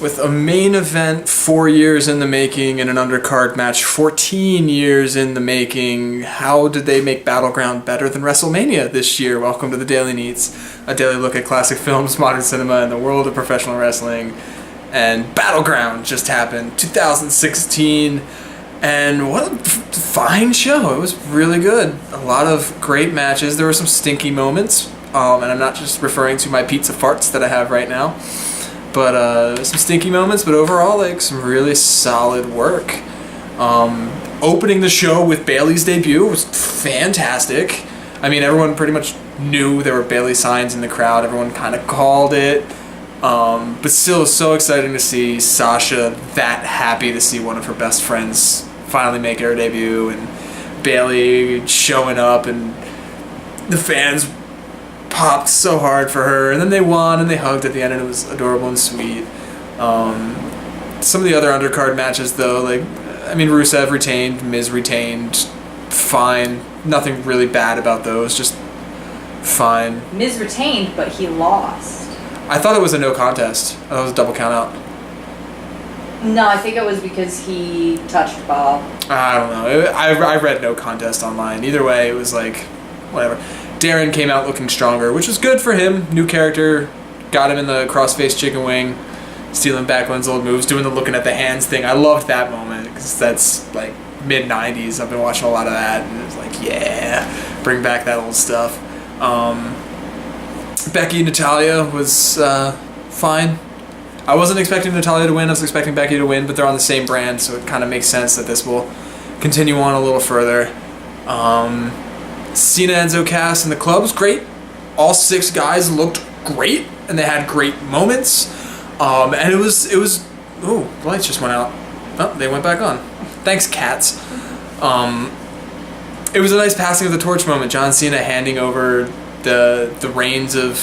with a main event 4 years in the making and an undercard match 14 years in the making. How did they make Battleground better than WrestleMania this year? Welcome to the Daily Neitz, a daily look at classic films, modern cinema, and the world of professional wrestling. And Battleground just happened, 2016, and what a fine show. It was really good. A lot of great matches. There were some stinky moments, and I'm not just referring to my pizza farts that I have right now. But some stinky moments, but overall, like, some really solid work. Opening the show with Bayley's debut was fantastic. I mean, everyone pretty much knew there were Bayley signs in the crowd. Everyone kind of called it. But still, it was so exciting to see Sasha that happy to see one of her best friends finally make her debut, and Bayley showing up, and the fans popped so hard for her, and then they won and they hugged at the end, and it was adorable and sweet. Some of the other undercard matches, though, like, I mean, Rusev retained, Miz retained, fine. Nothing really bad about those, just fine. Miz retained, but he lost. I thought it was a no contest. I thought it was a double count out. No, I think it was because he touched Bob. I don't know. I read no contest online. Either way, it was like, whatever. Darren came out looking stronger, which was good for him. New character, got him in the crossface chicken wing, stealing Backlund's old moves, doing the looking at the hands thing. I loved that moment because that's like mid-90s. I've been watching a lot of that, and it was like, yeah, bring back that old stuff. Becky and Natalya was fine. I wasn't expecting Natalya to win. I was expecting Becky to win, but they're on the same brand, so it kind of makes sense that this will continue on a little further. Cena, Enzo, Cass, and the club was great. All 6 guys looked great, and they had great moments. And it was. Ooh, the lights just went out. Oh, they went back on. Thanks, cats. It was a nice passing of the torch moment. John Cena handing over the reins of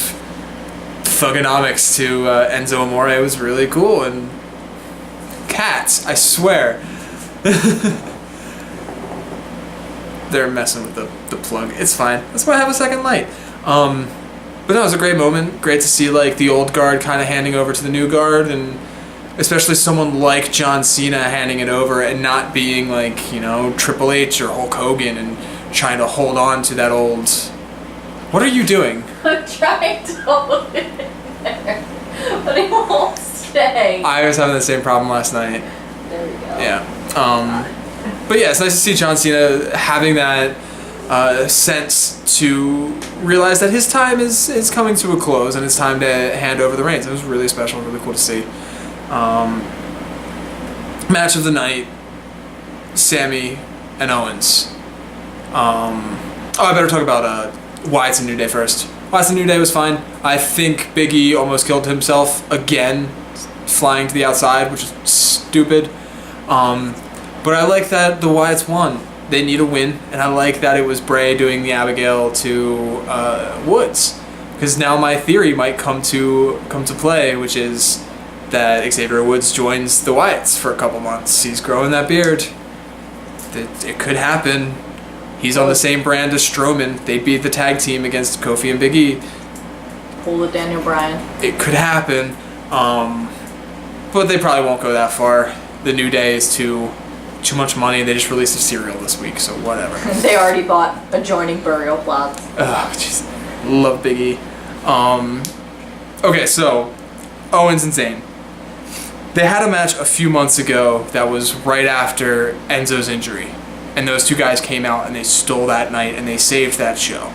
Thugonomics to Enzo Amore. It was really cool. And cats, I swear. They're messing with the plug. It's fine. That's why I have a second light. But no, it was a great moment. Great to see, like, the old guard kind of handing over to the new guard, and especially someone like John Cena handing it over and not being like, you know, Triple H or Hulk Hogan and trying to hold on to that old... What are you doing? I'm trying to hold it in there, but it won't stay. I was having the same problem last night. There we go. Yeah. But yeah, it's nice to see John Cena having that sense to realize that his time is coming to a close and it's time to hand over the reins. It was really special, really cool to see. Match of the night, Sammy and Owens. I better talk about Wyatt's and New Day first. Wyatt's and New Day was fine. I think Big E almost killed himself again, flying to the outside, which is stupid. But I like that the Wyatts won. They need a win, and I like that it was Bray doing the Abigail to Woods, because now my theory might come to play, which is that Xavier Woods joins the Wyatts for a couple months. He's growing that beard. It could happen. He's on the same brand as Strowman. They beat the tag team against Kofi and Big E. Pull the Daniel Bryan. It could happen, but they probably won't go that far. The New Day is too much money. They just released a cereal this week, so whatever. They already bought adjoining burial plots. Oh, jeez. Love Big E. Okay, so Owens and Zayn. They had a match a few months ago that was right after Enzo's injury. And those two guys came out and they stole that night and they saved that show.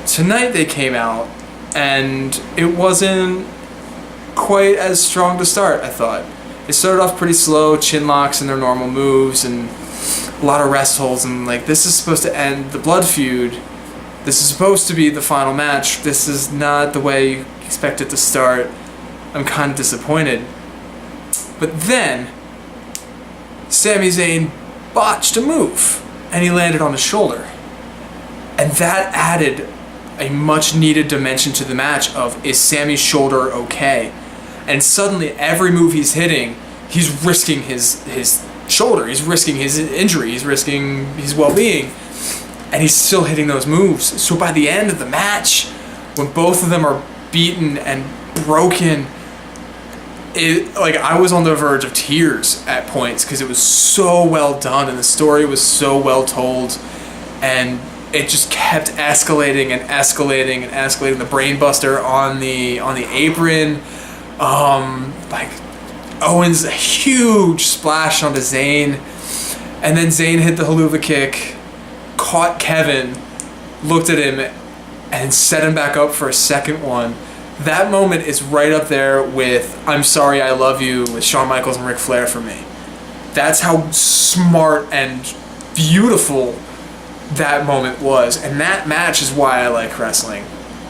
Tonight they came out and it wasn't quite as strong to start, I thought. They started off pretty slow, chin locks and their normal moves and a lot of rest holds, and like, this is supposed to end the blood feud. This is supposed to be the final match. This is not the way you expect it to start. I'm kind of disappointed. But then Sami Zayn botched a move and he landed on his shoulder, and that added a much needed dimension to the match of, is Sammy's shoulder okay? And suddenly every move he's hitting, he's risking his shoulder, he's risking his injury, he's risking his well-being, and he's still hitting those moves. So by the end of the match, when both of them are beaten and broken, I was on the verge of tears at points because it was so well done and the story was so well told, and it just kept escalating and escalating and escalating. The brainbuster on the apron, like Owens, a huge splash onto Zayn, and then Zayn hit the haluva kick, caught Kevin, looked at him, and set him back up for a second one. That moment is right up there with "I'm Sorry, I Love You" with Shawn Michaels and Ric Flair for me. That's how smart and beautiful that moment was. And that match is why I like wrestling.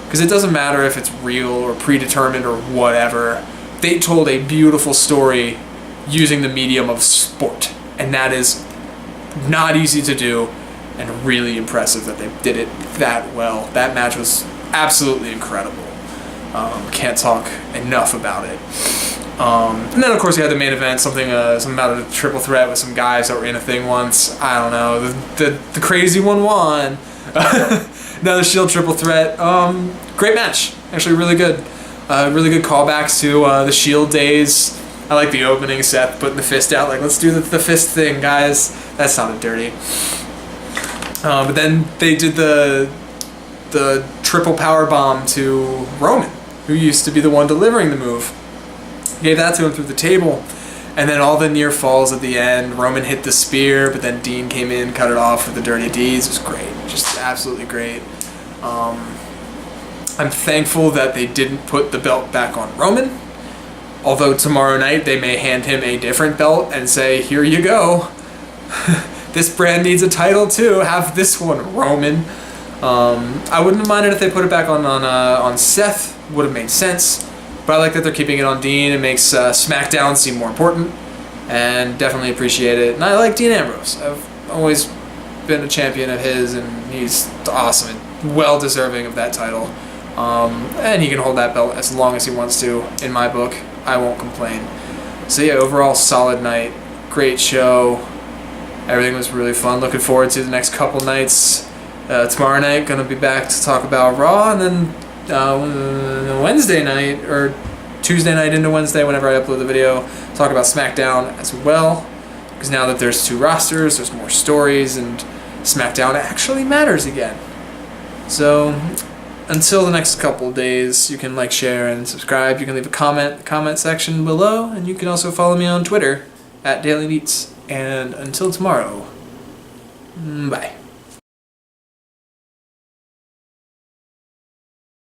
Because it doesn't matter if it's real or predetermined or whatever. They told a beautiful story using the medium of sport. And that is not easy to do and really impressive that they did it that well. That match was absolutely incredible. Can't talk enough about it. And then of course you had the main event, something about a triple threat with some guys that were in a thing once. I don't know. The crazy one won. Another Shield triple threat. Great match. Actually really good. Really good callbacks to the Shield days. I like the opening, Seth putting the fist out, like, let's do the fist thing, guys. That sounded dirty. But then they did the triple power bomb to Roman, who used to be the one delivering the move. Gave that to him through the table, and then all the near falls at the end. Roman hit the spear, but then Dean came in, cut it off with the dirty deeds. It was great, just absolutely great. I'm thankful that they didn't put the belt back on Roman, although tomorrow night they may hand him a different belt and say, here you go. This brand needs a title too, have this one, Roman. I wouldn't have minded if they put it back on Seth. Would have made sense, but I like that they're keeping it on Dean. It makes SmackDown seem more important, and definitely appreciate it. And I like Dean Ambrose. I've always been a champion of his, and he's awesome and well deserving of that title. And he can hold that belt as long as he wants to. In my book, I won't complain. So yeah, overall solid night, great show. Everything was really fun. Looking forward to the next couple nights. Tomorrow night, gonna be back to talk about Raw, and then Wednesday night, or Tuesday night into Wednesday, whenever I upload the video, talk about SmackDown as well. Because now that there's 2 rosters, there's more stories, and SmackDown actually matters again. So, until the next couple days, you can like, share, and subscribe. You can leave a comment in the comment section below, and you can also follow me on Twitter, @DailyNeitz. And until tomorrow, bye.